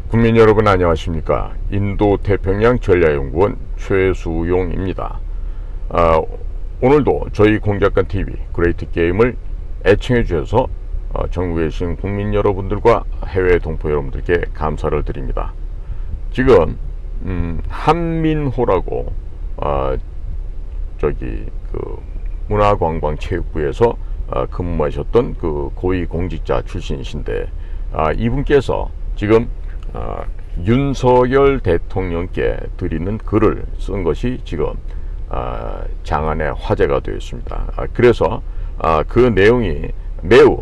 국민 여러분 안녕하십니까. 인도태평양 전략연구원 최수용입니다. 오늘도 저희 공작관TV 그레이트 게임을 애청해 주셔서 전국에 계신 국민 여러분들과 해외 동포 여러분들께 감사를 드립니다. 지금 한민호라고 문화관광체육부에서 근무하셨던 그 고위공직자 출신이신데 이분께서 지금 윤석열 대통령께 드리는 글을 쓴 것이 지금 장안의 화제가 되었습니다. 그래서 그 내용이 매우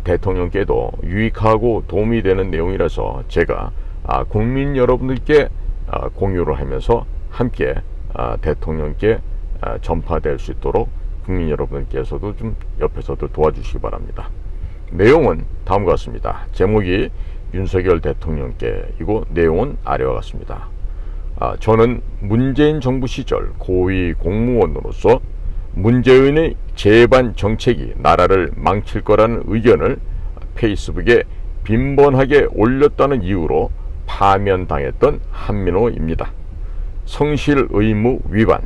대통령께도 유익하고 도움이 되는 내용이라서 제가 국민 여러분들께 공유를 하면서 함께 대통령께 전파될 수 있도록 국민 여러분께서도 좀 옆에서도 도와주시기 바랍니다. 내용은 다음과 같습니다. 제목이 윤석열 대통령께 이고 내용은 아래와 같습니다. 저는 문재인 정부 시절 고위 공무원으로서 문재인의 재반 정책이 나라를 망칠 거라는 의견을 페이스북에 빈번하게 올렸다는 이유로 파면당했던 한민호입니다. 성실 의무 위반,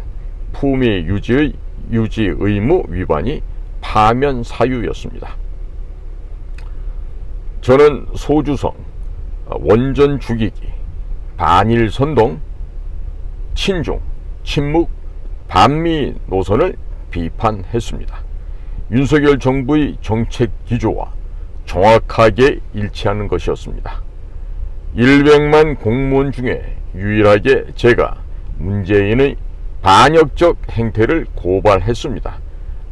품위 유지 의무 위반이 파면 사유였습니다. 저는 소주성, 원전 죽이기, 반일 선동, 친중, 친묵, 반미 노선을 비판했습니다. 윤석열 정부의 정책 기조와 정확하게 일치하는 것이었습니다. 100만 공무원 중에 유일하게 제가 문재인의 반역적 행태를 고발했습니다.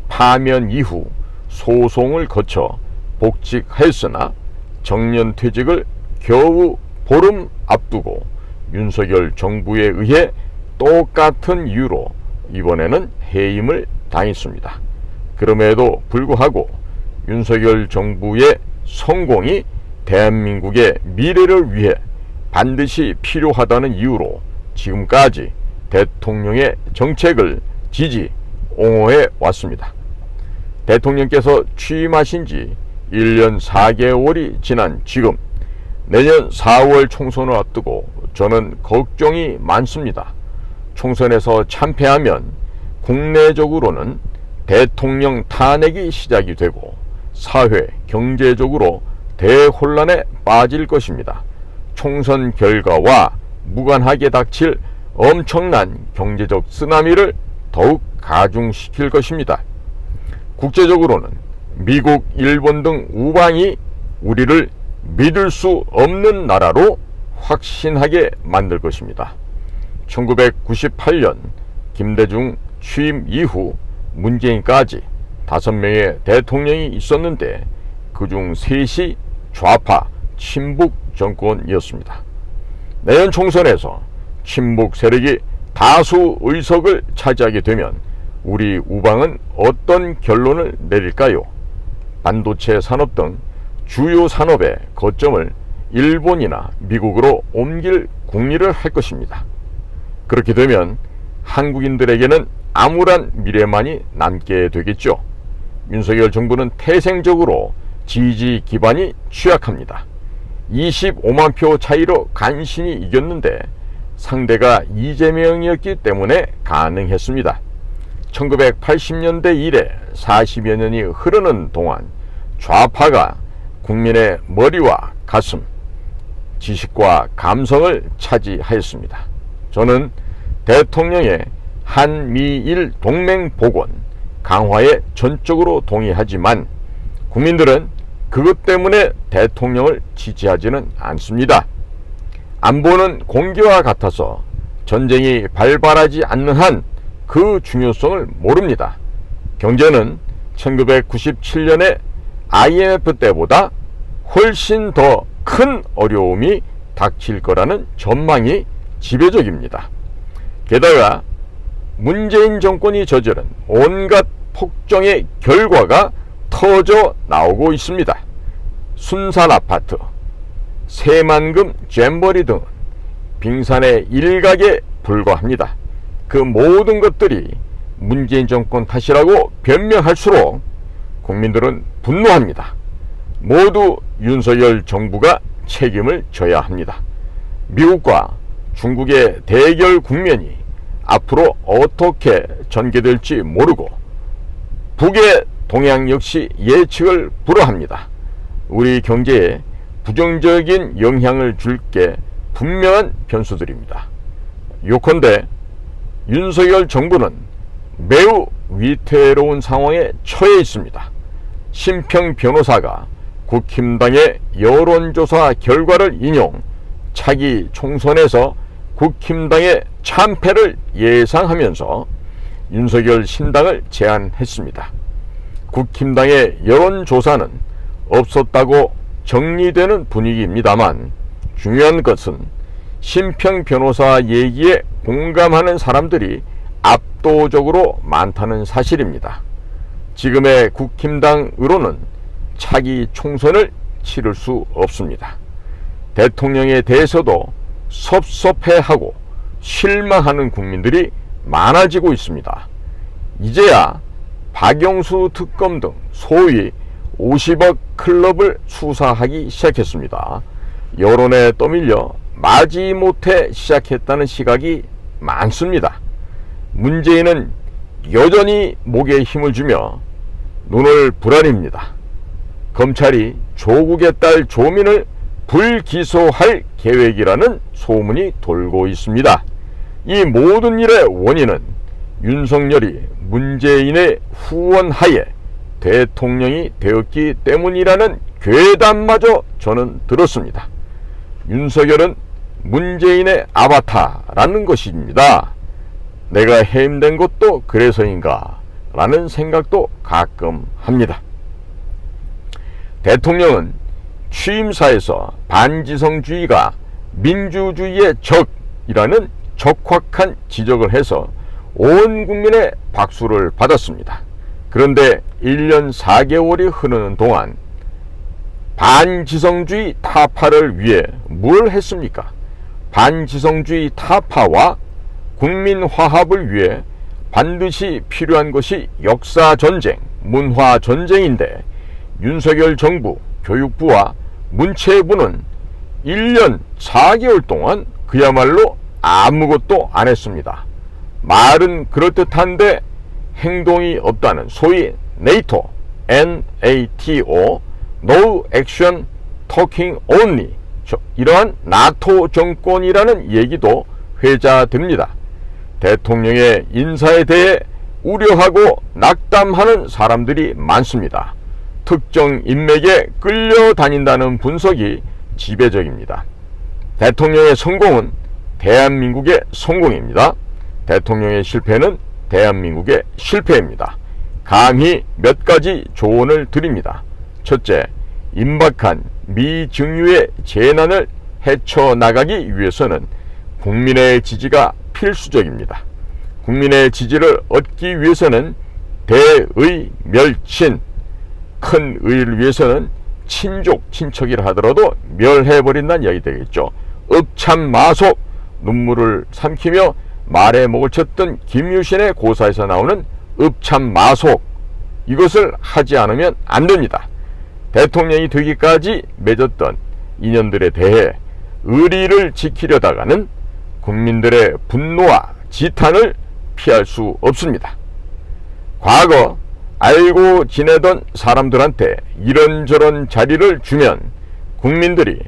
파면 이후 소송을 거쳐 복직하였으나 정년퇴직을 겨우 보름 앞두고 윤석열 정부에 의해 똑같은 이유로 이번에는 해임을 당했습니다. 그럼에도 불구하고 윤석열 정부의 성공이 대한민국의 미래를 위해 반드시 필요하다는 이유로 지금까지 대통령의 정책을 지지, 옹호해 왔습니다. 대통령께서 취임하신 지 1년 4개월이 지난 지금 내년 4월 총선을 앞두고 저는 걱정이 많습니다. 총선에서 참패하면 국내적으로는 대통령 탄핵이 시작이 되고 사회, 경제적으로 대혼란에 빠질 것입니다. 총선 결과와 무관하게 닥칠 엄청난 경제적 쓰나미를 더욱 가중시킬 것입니다. 국제적으로는 미국, 일본 등 우방이 우리를 믿을 수 없는 나라로 확신하게 만들 것입니다. 1998년 김대중 취임 이후 문재인까지 5명의 대통령이 있었는데 그중 3이 좌파 친북 정권이었습니다. 내년 총선에서 친북 세력이 다수 의석을 차지하게 되면 우리 우방은 어떤 결론을 내릴까요? 반도체 산업 등 주요 산업의 거점을 일본이나 미국으로 옮길 궁리를 할 것입니다. 그렇게 되면 한국인들에게는 암울한 미래만이 남게 되겠죠. 윤석열 정부는 태생적으로 지지 기반이 취약합니다. 25만 표 차이로 간신히 이겼는데 상대가 이재명이었기 때문에 가능했습니다. 1980년대 이래 40여 년이 흐르는 동안 좌파가 국민의 머리와 가슴, 지식과 감성을 차지하였습니다. 저는 대통령의 한미일 동맹 복원, 강화에 전적으로 동의하지만 국민들은 그것 때문에 대통령을 지지하지는 않습니다. 안보는 공기와 같아서 전쟁이 발발하지 않는 한 그 중요성을 모릅니다. 경제는 1997년에 IMF 때보다 훨씬 더 큰 어려움이 닥칠 거라는 전망이 지배적입니다. 게다가 문재인 정권이 저지른 온갖 폭정의 결과가 터져 나오고 있습니다. 순살 아파트, 새만금 잼버리 등은 빙산의 일각에 불과합니다. 그 모든 것들이 문재인 정권 탓이라고 변명할수록 국민들은 분노합니다. 모두 윤석열 정부가 책임을 져야 합니다. 미국과 중국의 대결 국면이 앞으로 어떻게 전개될지 모르고 북의 동향 역시 예측을 불허합니다. 우리 경제에 부정적인 영향을 줄 게 분명한 변수들입니다. 요컨대 윤석열 정부는 매우 위태로운 상황에 처해 있습니다. 심평 변호사가 국힘당의 여론조사 결과를 인용, 차기 총선에서 국힘당의 참패를 예상하면서 윤석열 신당을 제안했습니다. 국힘당의 여론조사는 없었다고 정리되는 분위기입니다만 중요한 것은 심평 변호사 얘기에 공감하는 사람들이 압도적으로 많다는 사실입니다. 지금의 국힘당으로는 차기 총선을 치를 수 없습니다. 대통령에 대해서도 섭섭해하고 실망하는 국민들이 많아지고 있습니다. 이제야 박영수 특검 등 소위 50억 클럽을 수사하기 시작했습니다. 여론에 떠밀려 마지못해 시작했다는 시각이 많습니다. 문재인은 여전히 목에 힘을 주며 눈을 부라립니다. 검찰이 조국의 딸 조민을 불기소할 계획이라는 소문이 돌고 있습니다. 이 모든 일의 원인은 윤석열이 문재인의 후원하에 대통령이 되었기 때문이라는 괴담마저 저는 들었습니다. 윤석열은 문재인의 아바타라는 것입니다. 내가 해임된 것도 그래서인가 라는 생각도 가끔 합니다. 대통령은 취임사에서 반지성주의가 민주주의의 적이라는 적확한 지적을 해서 온 국민의 박수를 받았습니다. 그런데 1년 4개월이 흐르는 동안 반지성주의 타파를 위해 뭘 했습니까? 반지성주의 타파와 국민 화합을 위해 반드시 필요한 것이 역사전쟁, 문화전쟁인데 윤석열 정부, 교육부와 문체부는 1년 4개월 동안 그야말로 아무것도 안 했습니다. 말은 그럴듯한데 행동이 없다는 소위 NATO, NATO, No Action Talking Only, 이러한 나토 정권이라는 얘기도 회자됩니다. 대통령의 인사에 대해 우려하고 낙담하는 사람들이 많습니다. 특정 인맥에 끌려다닌다는 분석이 지배적입니다. 대통령의 성공은 대한민국의 성공입니다. 대통령의 실패는 대한민국의 실패입니다. 감히 몇 가지 조언을 드립니다. 첫째, 임박한 미증유의 재난을 헤쳐나가기 위해서는 국민의 지지가 필수적입니다. 국민의 지지를 얻기 위해서는 대의 멸친, 큰 의를 위해서는 친족, 친척이라 하더라도 멸해버린다는 이야기 되겠죠. 읍참마속, 눈물을 삼키며 말에 목을 쳤던 김유신의 고사에서 나오는 읍참마속, 이것을 하지 않으면 안 됩니다. 대통령이 되기까지 맺었던 인연들에 대해 의리를 지키려다가는 국민들의 분노와 지탄을 피할 수 없습니다. 과거 알고 지내던 사람들한테 이런저런 자리를 주면 국민들이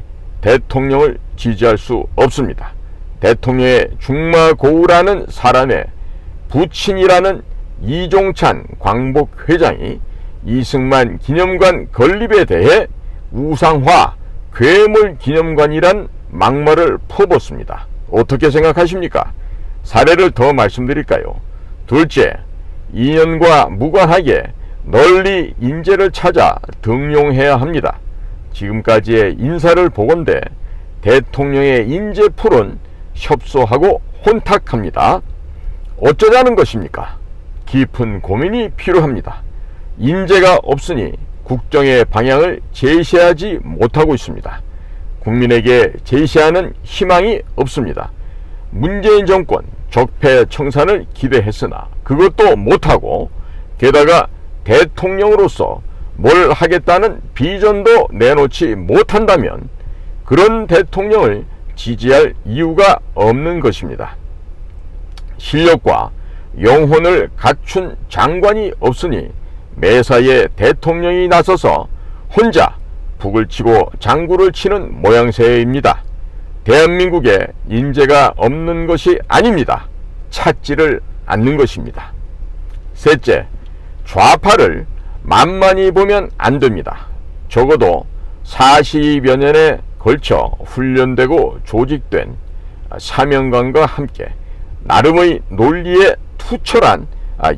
대통령을 지지할 수 없습니다. 대통령의 중마고우라는 사람의 부친이라는 이종찬 광복회장이 이승만 기념관 건립에 대해 우상화, 괴물 기념관이란 막말을 퍼붓습니다. 어떻게 생각하십니까? 사례를 더 말씀드릴까요? 둘째, 인연과 무관하게 널리 인재를 찾아 등용해야 합니다. 지금까지의 인사를 보건대 대통령의 인재풀은 협소하고 혼탁합니다. 어쩌자는 것입니까? 깊은 고민이 필요합니다. 인재가 없으니 국정의 방향을 제시하지 못하고 있습니다. 국민에게 제시하는 희망이 없습니다. 문재인 정권 적폐청산을 기대했으나 그것도 못하고 게다가 대통령으로서 뭘 하겠다는 비전도 내놓지 못한다면 그런 대통령을 지지할 이유가 없는 것입니다. 실력과 영혼을 갖춘 장관이 없으니 매사에 대통령이 나서서 혼자 북을 치고 장구를 치는 모양새입니다. 대한민국에 인재가 없는 것이 아닙니다. 찾지를 않는 것입니다. 셋째, 좌파를 만만히 보면 안 됩니다. 적어도 40여 년에 걸쳐 훈련되고 조직된 사명감과 함께 나름의 논리에 투철한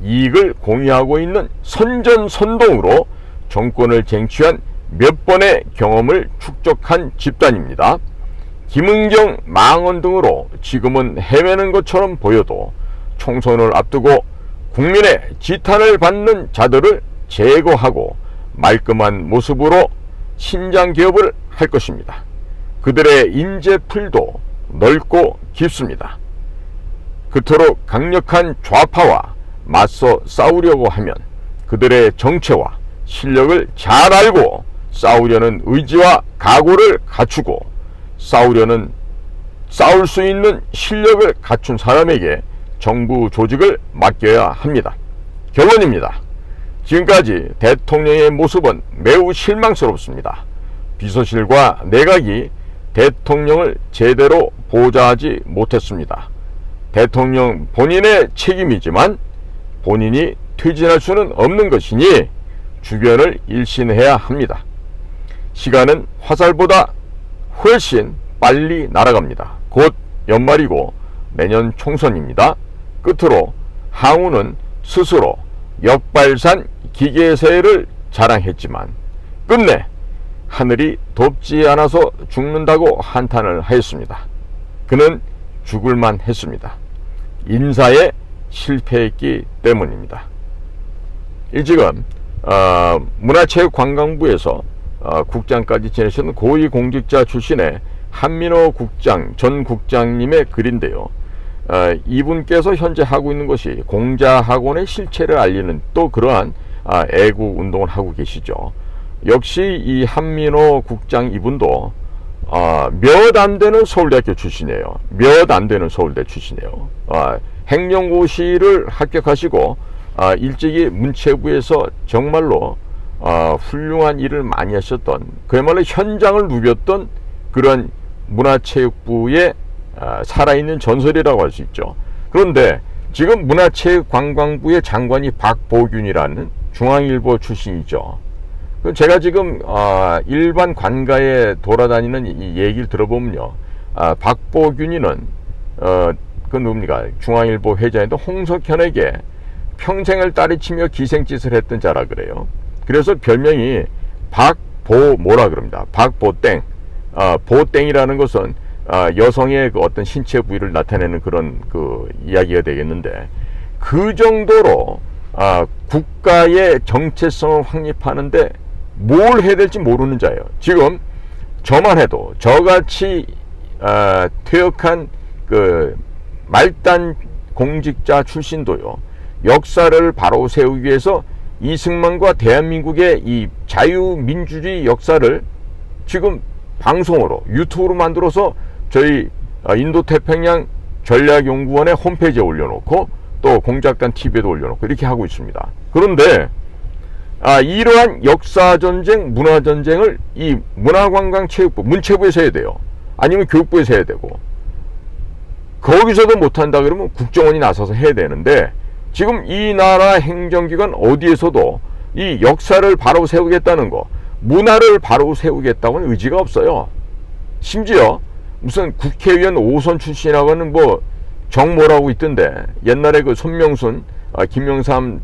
이익을 공유하고 있는 선전선동으로 정권을 쟁취한 몇 번의 경험을 축적한 집단입니다. 김은경, 망언 등으로 지금은 헤매는 것처럼 보여도 총선을 앞두고 국민의 지탄을 받는 자들을 제거하고 말끔한 모습으로 신장개업을 할 것입니다. 그들의 인재풀도 넓고 깊습니다. 그토록 강력한 좌파와 맞서 싸우려고 하면 그들의 정체와 실력을 잘 알고 싸우려는 의지와 각오를 갖추고 싸울 수 있는 실력을 갖춘 사람에게 정부 조직을 맡겨야 합니다. 결론입니다. 지금까지 대통령의 모습은 매우 실망스럽습니다. 비서실과 내각이 대통령을 제대로 보좌하지 못했습니다. 대통령 본인의 책임이지만 본인이 퇴진할 수는 없는 것이니 주변을 일신해야 합니다. 시간은 화살보다 훨씬 빨리 날아갑니다. 곧 연말이고 내년 총선입니다. 끝으로 항우는 스스로 역발산 기계세를 자랑했지만 끝내 하늘이 돕지 않아서 죽는다고 한탄을 하였습니다. 그는 죽을만 했습니다. 인사에 실패했기 때문입니다. 지금 문화체육관광부에서 국장까지 지내셨던 고위공직자 출신의 한민호 전 국장님의 글인데요. 이분께서 현재 하고 있는 것이 공자학원의 실체를 알리는 또 그러한 애국 운동을 하고 계시죠. 역시 이 한민호 국장 이분도 몇 안 되는 서울대학교 출신이에요. 몇 안 되는 서울대 출신이에요. 행정고시를 합격하시고 일찍이 문체부에서 정말로 훌륭한 일을 많이 하셨던, 그야말로 현장을 누볐던 그런 문화체육부의 살아있는 전설이라고 할 수 있죠. 그런데 지금 문화체육관광부의 장관이 박보균이라는 중앙일보 출신이죠. 제가 지금 일반 관가에 돌아다니는 이 얘기를 들어보면요, 박보균이는 그 누굽니까, 중앙일보 회장인데 홍석현에게 평생을 따리치며 기생짓을 했던 자라 그래요. 그래서 별명이 박보모라 그럽니다. 박보땡. 보땡이라는 것은 여성의 그 어떤 신체 부위를 나타내는 그런 그 이야기가 되겠는데, 그 정도로 국가의 정체성을 확립하는데 뭘 해야 될지 모르는 자예요. 지금 저만 해도 저같이 퇴역한 그 말단 공직자 출신도요, 역사를 바로 세우기 위해서 이승만과 대한민국의 이 자유민주주의 역사를 지금 방송으로 유튜브로 만들어서 저희 인도태평양 전략연구원의 홈페이지에 올려놓고 또 공작단 TV에도 올려놓고 이렇게 하고 있습니다. 그런데 이러한 역사전쟁, 문화전쟁을 이 문화관광체육부, 문체부에서 해야 돼요. 아니면 교육부에서 해야 되고, 거기서도 못한다 그러면 국정원이 나서서 해야 되는데, 지금 이 나라 행정기관 어디에서도 이 역사를 바로 세우겠다는 거, 문화를 바로 세우겠다고는 의지가 없어요. 심지어 무슨 국회의원 5선 출신이라고 하는 뭐 정모라고 있던데, 옛날에 그 손명순 김영삼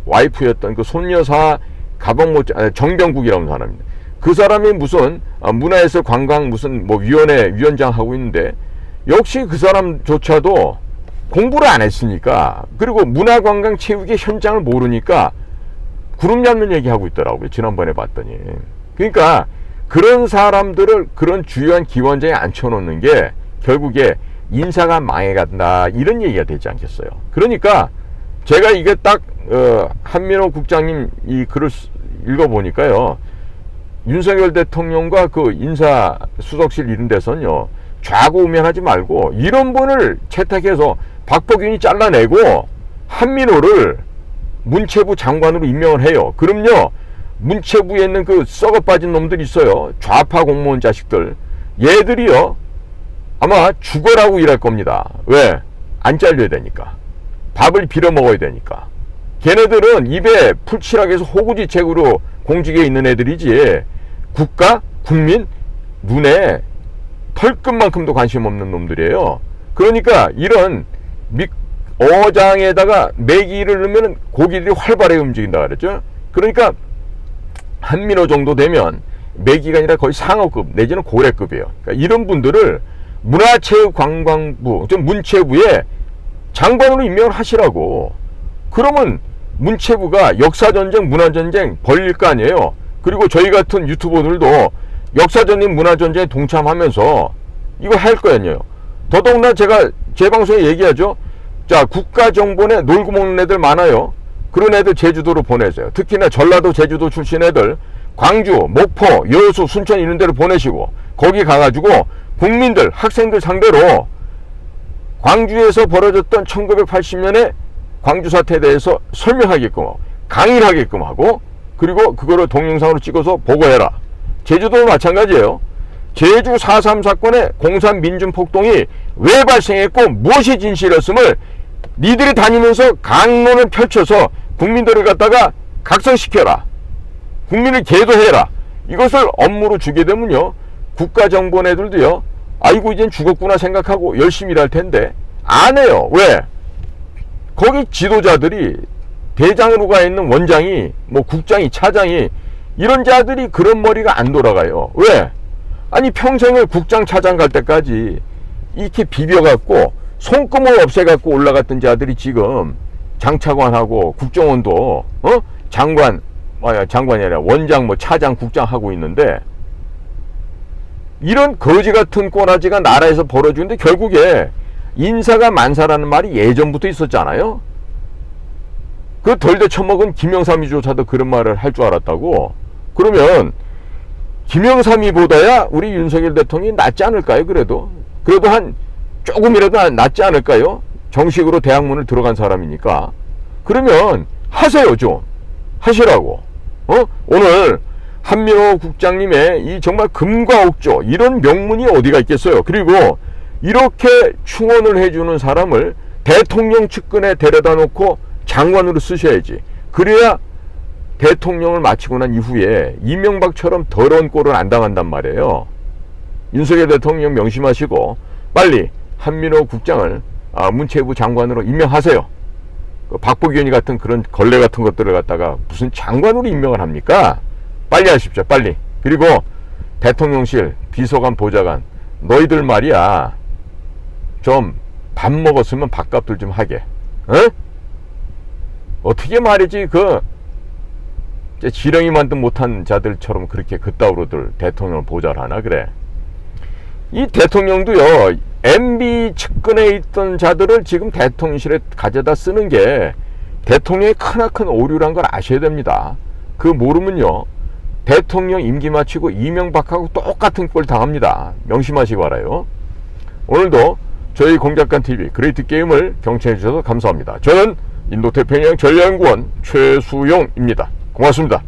와이프였던 그 손여사 가방 못 정병국이라는 사람입니다. 그 사람이 무슨 문화예술 관광 무슨 뭐 위원장 하고 있는데, 역시 그 사람조차도 공부를 안 했으니까, 그리고 문화관광체육의 현장을 모르니까 구름 잡는 얘기하고 있더라고요. 지난번에 봤더니. 그러니까 그런 사람들을 그런 주요한 기관장에 앉혀놓는 게 결국에 인사가 망해간다, 이런 얘기가 되지 않겠어요. 그러니까 제가 이게 딱 한민호 국장님 이 글을 읽어보니까요, 윤석열 대통령과 그 인사수석실 이런 데서는요, 좌고우면하지 말고 이런 분을 채택해서 박보균이 잘라내고 한민호를 문체부 장관으로 임명을 해요. 그럼요, 문체부에 있는 그 썩어 빠진 놈들 있어요. 좌파 공무원 자식들. 얘들이요, 아마 죽어라고 일할 겁니다. 왜? 안 잘려야 되니까. 밥을 빌어 먹어야 되니까. 걔네들은 입에 풀칠하게 해서 호구지책으로 공직에 있는 애들이지, 국가, 국민, 눈에 털끝만큼도 관심 없는 놈들이에요. 그러니까 이런 어장에다가 메기를 넣으면 고기들이 활발하게 움직인다 그랬죠. 그러니까 한민호 정도 되면 메기가 아니라 거의 상어급 내지는 고래급이에요. 그러니까 이런 분들을 문화체육관광부, 문체부에 장관으로 임명을 하시라고. 그러면 문체부가 역사전쟁, 문화전쟁 벌릴 거 아니에요. 그리고 저희 같은 유튜버들도 역사전쟁, 문화전쟁에 동참하면서 이거 할 거 아니에요. 더더군다나 제가 제 방송에 얘기하죠. 자, 국가정보원에 놀고 먹는 애들 많아요. 그런 애들 제주도로 보내세요. 특히나 전라도, 제주도 출신 애들 광주, 목포, 여수, 순천 이런 데로 보내시고 거기 가가지고 국민들, 학생들 상대로 광주에서 벌어졌던 1980년에 광주 사태에 대해서 설명하게끔 하고 강의를 하게끔 하고, 그리고 그거를 동영상으로 찍어서 보고해라. 제주도도 마찬가지예요. 제주 4.3 사건의 공산 민중폭동이 왜 발생했고 무엇이 진실이었음을 니들이 다니면서 강론을 펼쳐서 국민들을 갖다가 각성시켜라. 국민을 계도해라. 이것을 업무로 주게 되면요, 국가정보원 애들도요, 아이고 이젠 죽었구나 생각하고 열심히 일할 텐데 안 해요. 왜? 거기 지도자들이, 대장으로 가 있는 원장이, 뭐 국장이, 차장이, 이런 자들이 그런 머리가 안 돌아가요. 왜? 아니 평생을 국장, 차장 갈 때까지 이렇게 비벼갖고 손금을 없애갖고 올라갔던 자들이 지금 장차관하고 국정원도 장관이 아니라 원장, 뭐 차장, 국장 하고 있는데, 이런 거지 같은 꼬라지가 나라에서 벌어지는데 결국에 인사가 만사라는 말이 예전부터 있었잖아요. 그 덜 데쳐먹은 김영삼이조차도 그런 말을 할 줄 알았다고. 그러면 김영삼이보다야 우리 윤석열 대통령이 낫지 않을까요? 그래도 한 조금이라도 낫지 않을까요? 정식으로 대학문을 들어간 사람이니까. 그러면 하세요. 좀 하시라고. 오늘 한민호 국장님의 이 정말 금과 옥조, 이런 명문이 어디가 있겠어요. 그리고 이렇게 충원을 해주는 사람을 대통령 측근에 데려다 놓고 장관으로 쓰셔야지. 그래야 대통령을 마치고 난 이후에 이명박처럼 더러운 꼴을 안 당한단 말이에요. 윤석열 대통령 명심하시고 빨리 한민호 국장을 문체부 장관으로 임명하세요. 그 박보균이 같은 그런 걸레 같은 것들을 갖다가 무슨 장관으로 임명을 합니까? 빨리 하십시오. 빨리. 그리고 대통령실 비서관, 보좌관, 너희들 말이야, 좀 밥 먹었으면 밥값들 좀 하게. 어떻게 말이지, 지렁이 만든 못한 자들처럼 그렇게 그따위로들 대통령을 보좌를 하나. 그래, 이 대통령도요, MB 측근에 있던 자들을 지금 대통령실에 가져다 쓰는 게 대통령의 크나큰 오류란 걸 아셔야 됩니다. 그 모르면요, 대통령 임기 마치고 이명박하고 똑같은 꼴 당합니다. 명심하시기 바라요. 오늘도 저희 공작관TV 그레이트 게임을 경청해 주셔서 감사합니다. 저는 인도태평양 전략연구원 최수용입니다. 고맙습니다.